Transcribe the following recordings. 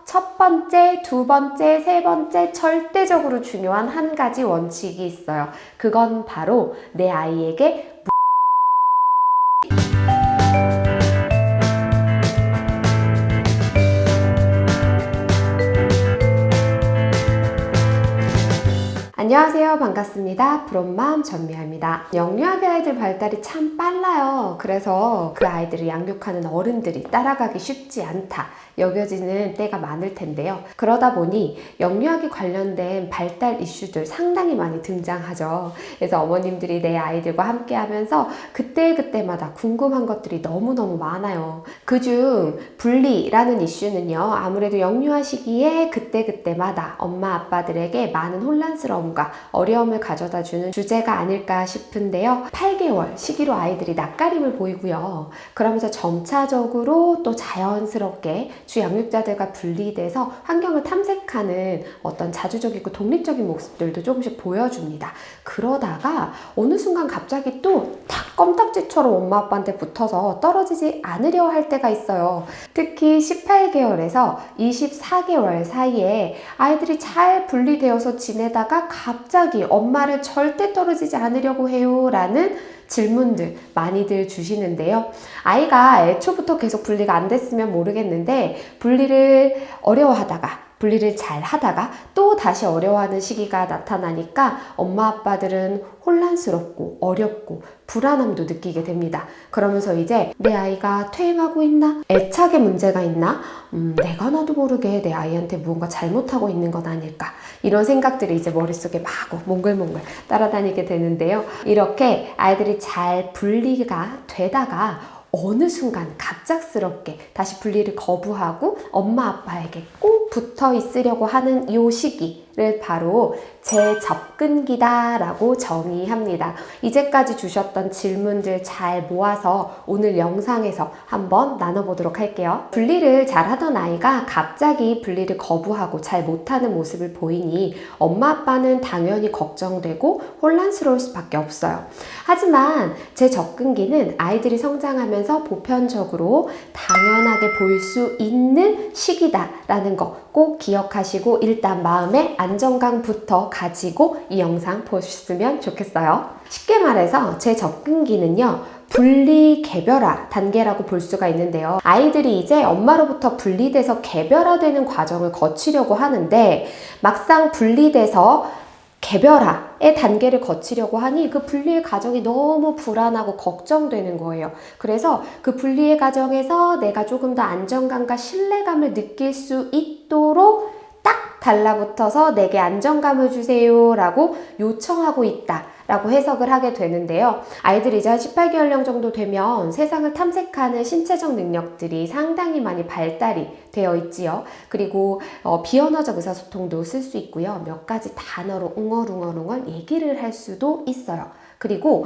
첫 번째, 두 번째, 세 번째 절대적으로 중요한 한 가지 원칙이 있어요. 그건 바로 내 아이에게 안녕하세요. 반갑습니다. 브롬맘 전미아입니다. 영유아기 아이들 발달이 참 빨라요. 그래서 그 아이들을 양육하는 어른들이 따라가기 쉽지 않다 여겨지는 때가 많을 텐데요. 그러다 보니 영유아기 관련된 발달 이슈들 상당히 많이 등장하죠. 그래서 어머님들이 내 아이들과 함께 하면서 그때그때마다 궁금한 것들이 너무너무 많아요. 그중 분리라는 이슈는요, 아무래도 영유아 시기에 그때그때마다 엄마 아빠들에게 많은 혼란스러움과 어려움을 가져다 주는 주제가 아닐까 싶은데요. 8개월 시기로 아이들이 낯가림을 보이고요. 그러면서 점차적으로 또 자연스럽게 주 양육자들과 분리돼서 환경을 탐색하는 어떤 자주적이고 독립적인 모습들도 조금씩 보여줍니다. 그러다가 어느 순간 갑자기 또 탁 껌딱지처럼 엄마 아빠한테 붙어서 떨어지지 않으려 할 때가 있어요. 특히 18개월에서 24개월 사이에 아이들이 잘 분리되어서 지내다가 갑자기 엄마를 절대 떨어지지 않으려고 해요 라는 질문들 많이들 주시는데요. 아이가 애초부터 계속 분리가 안 됐으면 모르겠는데 분리를 어려워하다가 분리를 잘 하다가 또 다시 어려워하는 시기가 나타나니까 엄마 아빠들은 혼란스럽고 어렵고 불안함도 느끼게 됩니다. 그러면서 이제 내 아이가 퇴행하고 있나? 애착에 문제가 있나? 내가 나도 모르게 내 아이한테 무언가 잘못하고 있는 건 아닐까? 이런 생각들이 이제 머릿속에 마구 몽글몽글 따라다니게 되는데요. 이렇게 아이들이 잘 분리가 되다가 어느 순간 갑작스럽게 다시 분리를 거부하고 엄마 아빠에게 꼭 붙어 있으려고 하는 이 시기를 바로 재접근기다 라고 정의합니다. 이제까지 주셨던 질문들 잘 모아서 오늘 영상에서 한번 나눠보도록 할게요. 분리를 잘하던 아이가 갑자기 분리를 거부하고 잘 못하는 모습을 보이니 엄마 아빠는 당연히 걱정되고 혼란스러울 수밖에 없어요. 하지만 재접근기는 아이들이 성장하면서 보편적으로 당연하게 보일 수 있는 시기다라는 거 꼭 기억하시고 일단 마음의 안정감부터 가지고 이 영상 보셨으면 좋겠어요. 쉽게 말해서 재접근기는요, 분리 개별화 단계라고 볼 수가 있는데요. 아이들이 이제 엄마로부터 분리돼서 개별화되는 과정을 거치려고 하는데 막상 분리돼서 개별화의 단계를 거치려고 하니 그 분리의 과정이 너무 불안하고 걱정되는 거예요. 그래서 그 분리의 과정에서 내가 조금 더 안정감과 신뢰감을 느낄 수 있도록 딱 달라붙어서 내게 안정감을 주세요 라고 요청하고 있다 라고 해석을 하게 되는데요. 아이들이 이제 한 18개월령 정도 되면 세상을 탐색하는 신체적 능력들이 상당히 많이 발달이 되어 있지요. 그리고 비언어적 의사소통도 쓸 수 있고요. 몇 가지 단어로 웅얼웅얼 얘기를 할 수도 있어요. 그리고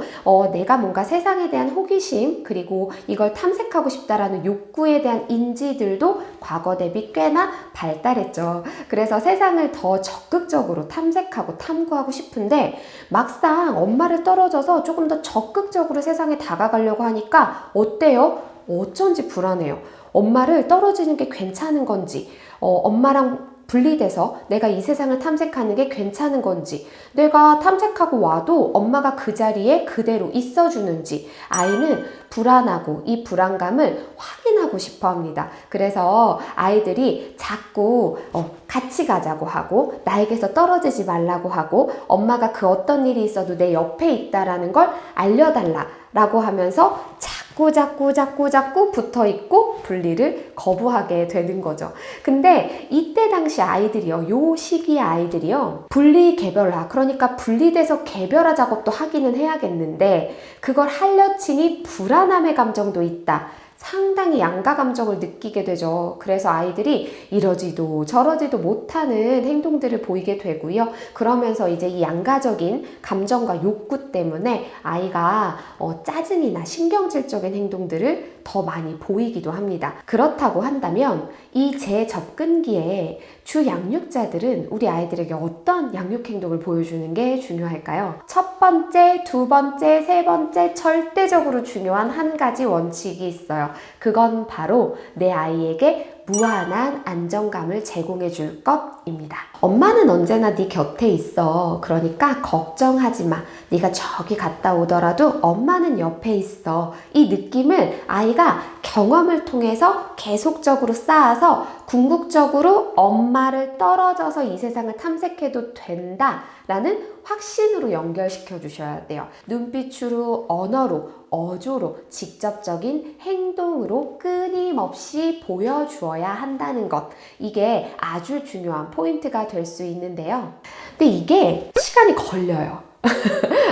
내가 뭔가 세상에 대한 호기심 그리고 이걸 탐색하고 싶다라는 욕구에 대한 인지들도 과거 대비 꽤나 발달했죠. 그래서 세상을 더 적극적으로 탐색하고 탐구하고 싶은데 막상 엄마를 떨어져서 조금 더 적극적으로 세상에 다가가려고 하니까 어때요? 어쩐지 불안해요. 엄마를 떨어지는 게 괜찮은 건지 엄마랑 분리돼서 내가 이 세상을 탐색하는 게 괜찮은 건지, 내가 탐색하고 와도 엄마가 그 자리에 그대로 있어주는지 아이는 불안하고 이 불안감을 확인하고 싶어 합니다. 그래서 아이들이 자꾸 같이 가자고 하고 나에게서 떨어지지 말라고 하고 엄마가 그 어떤 일이 있어도 내 옆에 있다라는 걸 알려달라 라고 하면서 자꾸 붙어있고 분리를 거부하게 되는 거죠. 근데 이때 당시 아이들이요, 요 시기의 아이들이요, 분리 개별화, 그러니까 분리돼서 개별화 작업도 하기는 해야겠는데 그걸 하려 치니 불안함의 감정도 있다. 상당히 양가 감정을 느끼게 되죠. 그래서 아이들이 이러지도 저러지도 못하는 행동들을 보이게 되고요. 그러면서 이제 이 양가적인 감정과 욕구 때문에 아이가 짜증이나 신경질적인 행동들을 더 많이 보이기도 합니다. 그렇다고 한다면 이 재접근기에 주 양육자들은 우리 아이들에게 어떤 양육 행동을 보여주는 게 중요할까요? 첫 번째, 두 번째, 세 번째 절대적으로 중요한 한 가지 원칙이 있어요. 그건 바로 내 아이에게 무한한 안정감을 제공해 줄 것입니다. 엄마는 언제나 네 곁에 있어. 그러니까 걱정하지 마. 네가 저기 갔다 오더라도 엄마는 옆에 있어. 이 느낌을 아이가 경험을 통해서 계속적으로 쌓아서 궁극적으로 엄마를 떨어져서 이 세상을 탐색해도 된다라는 확신으로 연결시켜 주셔야 돼요. 눈빛으로, 언어로, 어조로, 직접적인 행동으로 끊임없이 보여주어야 한다는 것. 이게 아주 중요한 포인트가 될 수 있는데요. 근데 이게 시간이 걸려요.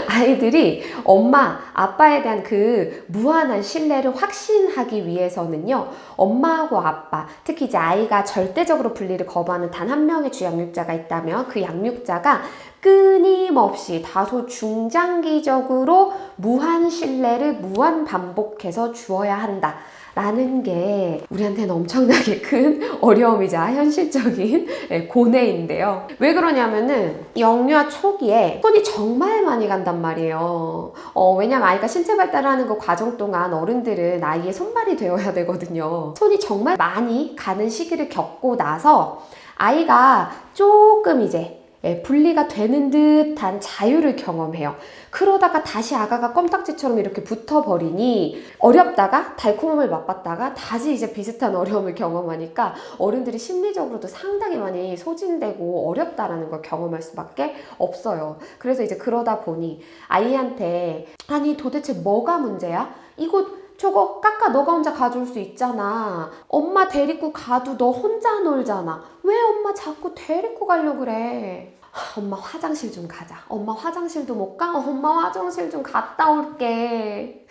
아이들이 엄마, 아빠에 대한 그 무한한 신뢰를 확신하기 위해서는요, 엄마하고 아빠, 특히 이제 아이가 절대적으로 분리를 거부하는 단 한 명의 주양육자가 있다면 그 양육자가 끊임없이 다소 중장기적으로 무한 신뢰를 무한 반복해서 주어야 한다. 라는 게 우리한테는 엄청나게 큰 어려움이자 현실적인 고뇌인데요. 왜 그러냐면은 영유아 초기에 손이 정말 많이 간단 말이에요. 왜냐면 아이가 신체 발달하는 그 과정 동안 어른들은 아이의 손발이 되어야 되거든요. 손이 정말 많이 가는 시기를 겪고 나서 아이가 조금 이제 분리가 되는 듯한 자유를 경험해요. 그러다가 다시 아가가 껌딱지처럼 이렇게 붙어버리니 어렵다가 달콤함을 맛봤다가 다시 이제 비슷한 어려움을 경험하니까 어른들이 심리적으로도 상당히 많이 소진되고 어렵다라는 걸 경험할 수밖에 없어요. 그래서 이제 그러다 보니 아이한테 아니 도대체 뭐가 문제야? 이거 저거 깎아 너가 혼자 가져올 수 있잖아. 엄마 데리고 가도 너 혼자 놀잖아. 왜 엄마 자꾸 데리고 가려고 그래? 엄마 화장실 좀 가자. 엄마 화장실도 못 가? 엄마 화장실 좀 갔다 올게.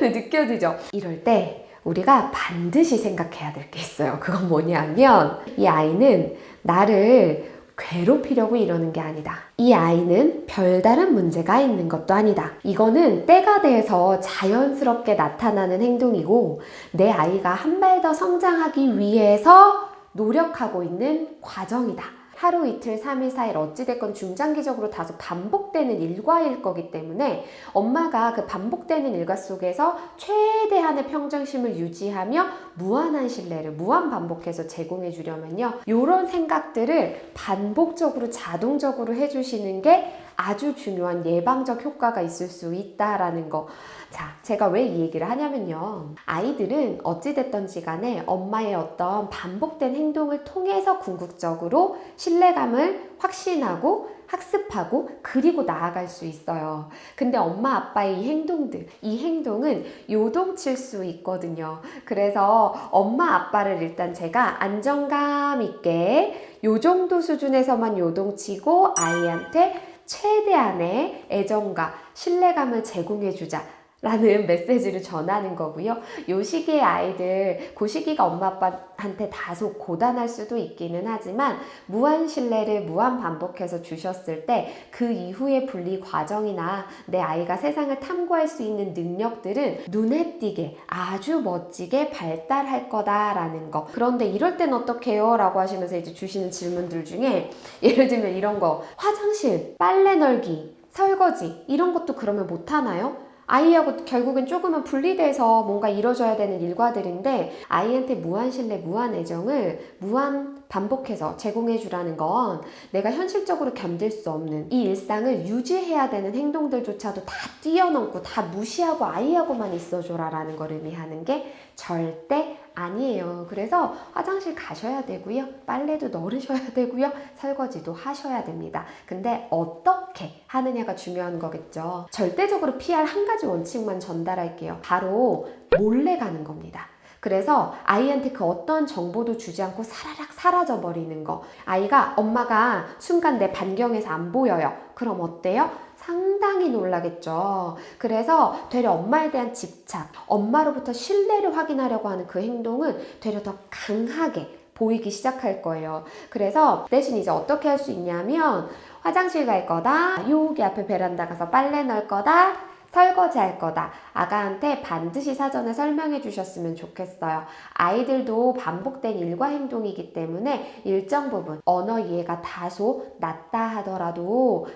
느껴지죠? 이럴 때 우리가 반드시 생각해야 될 게 있어요. 그건 뭐냐면 이 아이는 나를 괴롭히려고 이러는 게 아니다. 이 아이는 별다른 문제가 있는 것도 아니다. 이거는 때가 돼서 자연스럽게 나타나는 행동이고 내 아이가 한 발 더 성장하기 위해서 노력하고 있는 과정이다. 하루 이틀 3일 4일 어찌됐건 중장기적으로 다소 반복되는 일과일 거기 때문에 엄마가 그 반복되는 일과 속에서 최대한의 평정심을 유지하며 무한한 신뢰를 무한 반복해서 제공해 주려면요, 이런 생각들을 반복적으로 자동적으로 해주시는 게 아주 중요한 예방적 효과가 있을 수 있다라는 거. 자, 제가 왜 이 얘기를 하냐면요, 아이들은 어찌됐던지 간에 엄마의 어떤 반복된 행동을 통해서 궁극적으로 신뢰감을 확신하고 학습하고 그리고 나아갈 수 있어요. 근데 엄마 아빠의 이 행동들, 이 행동은 요동칠 수 있거든요. 그래서 엄마 아빠를 일단 제가 안정감 있게 요 정도 수준에서만 요동치고 아이한테 최대한의 애정과 신뢰감을 제공해주자 라는 메시지를 전하는 거고요. 요 시기의 아이들, 그 시기가 엄마 아빠한테 다소 고단할 수도 있기는 하지만 무한 신뢰를 무한 반복해서 주셨을 때 그 이후의 분리 과정이나 내 아이가 세상을 탐구할 수 있는 능력들은 눈에 띄게 아주 멋지게 발달할 거다라는 거. 그런데 이럴 땐 어떡해요? 라고 하시면서 이제 주시는 질문들 중에 예를 들면 이런 거, 화장실, 빨래 널기, 설거지 이런 것도 그러면 못하나요? 아이하고 결국엔 조금은 분리돼서 뭔가 이루어져야 되는 일과들인데 아이한테 무한 신뢰, 무한 애정을 무한 반복해서 제공해 주라는 건 내가 현실적으로 견딜 수 없는 이 일상을 유지해야 되는 행동들조차도 다 뛰어넘고 다 무시하고 아이하고만 있어줘라라는 걸 의미하는 게 절대 아니에요. 그래서 화장실 가셔야 되고요. 빨래도 널으셔야 되고요. 설거지도 하셔야 됩니다. 근데 어떻게 하느냐가 중요한 거겠죠. 절대적으로 피할 한 가지 원칙만 전달할게요. 바로 몰래 가는 겁니다. 그래서 아이한테 그 어떤 정보도 주지 않고 사라락 사라져 버리는 거. 아이가 엄마가 순간 내 반경에서 안 보여요. 그럼 어때요? 상당히 놀라겠죠. 그래서 되려 엄마에 대한 집착, 엄마로부터 신뢰를 확인하려고 하는 그 행동은 되려 더 강하게 보이기 시작할 거예요. 그래서 대신 이제 어떻게 할 수 있냐면 화장실 갈 거다, 여기 앞에 베란다 가서 빨래 넣을 거다, 설거지 할 거다. 아가한테 반드시 사전에 설명해 주셨으면 좋겠어요. 아이들도 반복된 일과 행동이기 때문에 일정 부분 언어 이해가 다소 낮다 하더라도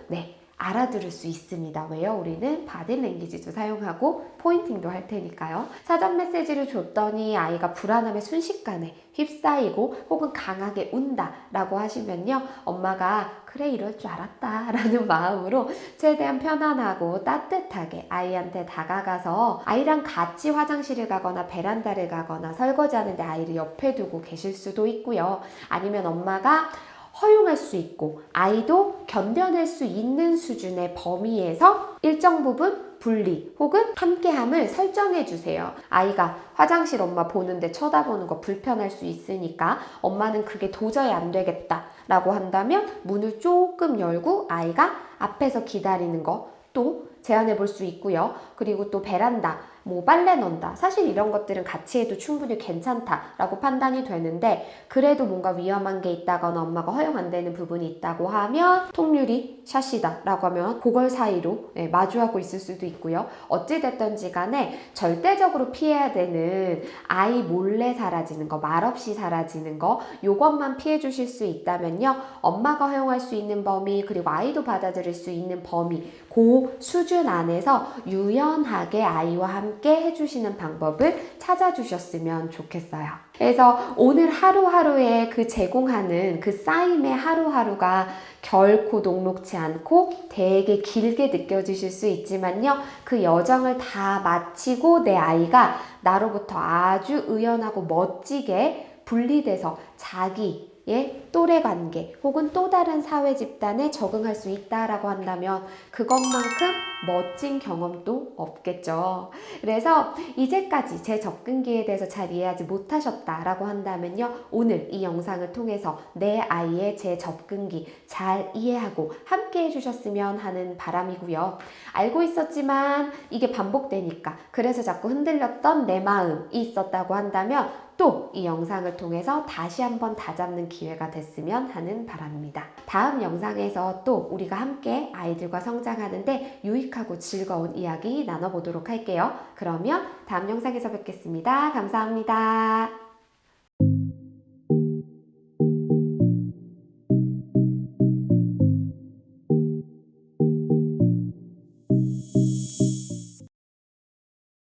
알아들을 수 있습니다. 왜요? 우리는 바디랭귀지도 사용하고 포인팅도 할 테니까요. 사전 메시지를 줬더니 아이가 불안함에 순식간에 휩싸이고 혹은 강하게 운다 라고 하시면요, 엄마가 그래 이럴 줄 알았다 라는 마음으로 최대한 편안하고 따뜻하게 아이한테 다가가서 아이랑 같이 화장실을 가거나 베란다를 가거나 설거지하는데 아이를 옆에 두고 계실 수도 있고요. 아니면 엄마가 허용할 수 있고 아이도 견뎌낼 수 있는 수준의 범위에서 일정 부분 분리 혹은 함께함을 설정해 주세요. 아이가 화장실 엄마 보는데 쳐다보는 거 불편할 수 있으니까 엄마는 그게 도저히 안 되겠다 라고 한다면 문을 조금 열고 아이가 앞에서 기다리는 거 또 제안해 볼 수 있고요. 그리고 또 베란다, 뭐 빨래 넣는다. 사실 이런 것들은 같이 해도 충분히 괜찮다라고 판단이 되는데 그래도 뭔가 위험한 게 있다거나 엄마가 허용 안 되는 부분이 있다고 하면 통유리 샷이다라고 하면 그걸 사이로 마주하고 있을 수도 있고요. 어찌됐든지 간에 절대적으로 피해야 되는 아이 몰래 사라지는 거, 말없이 사라지는 거 요것만 피해 주실 수 있다면요. 엄마가 허용할 수 있는 범위 그리고 아이도 받아들일 수 있는 범위 그 수준 안에서 유연하게 아이와 함께 해주시는 방법을 찾아주셨으면 좋겠어요. 그래서 오늘 하루하루에 그 제공하는 그 쌓임의 하루하루가 결코 녹록지 않고 되게 길게 느껴지실 수 있지만요. 그 여정을 다 마치고 내 아이가 나로부터 아주 의연하고 멋지게 분리돼서 자기의 또래 관계 혹은 또 다른 사회 집단에 적응할 수 있다라고 한다면 그것만큼 멋진 경험도 없겠죠. 그래서 이제까지 제 접근기에 대해서 잘 이해하지 못하셨다라고 한다면요. 오늘 이 영상을 통해서 내 아이의 제 접근기 잘 이해하고 함께 해주셨으면 하는 바람이고요. 알고 있었지만 이게 반복되니까 그래서 자꾸 흔들렸던 내 마음이 있었다고 한다면 또 이 영상을 통해서 다시 한번 다잡는 기회가 됐으면 하는 바람입니다. 다음 영상에서 또 우리가 함께 아이들과 성장하는데 유익하고 즐거운 이야기 나눠보도록 할게요. 그러면 다음 영상에서 뵙겠습니다. 감사합니다.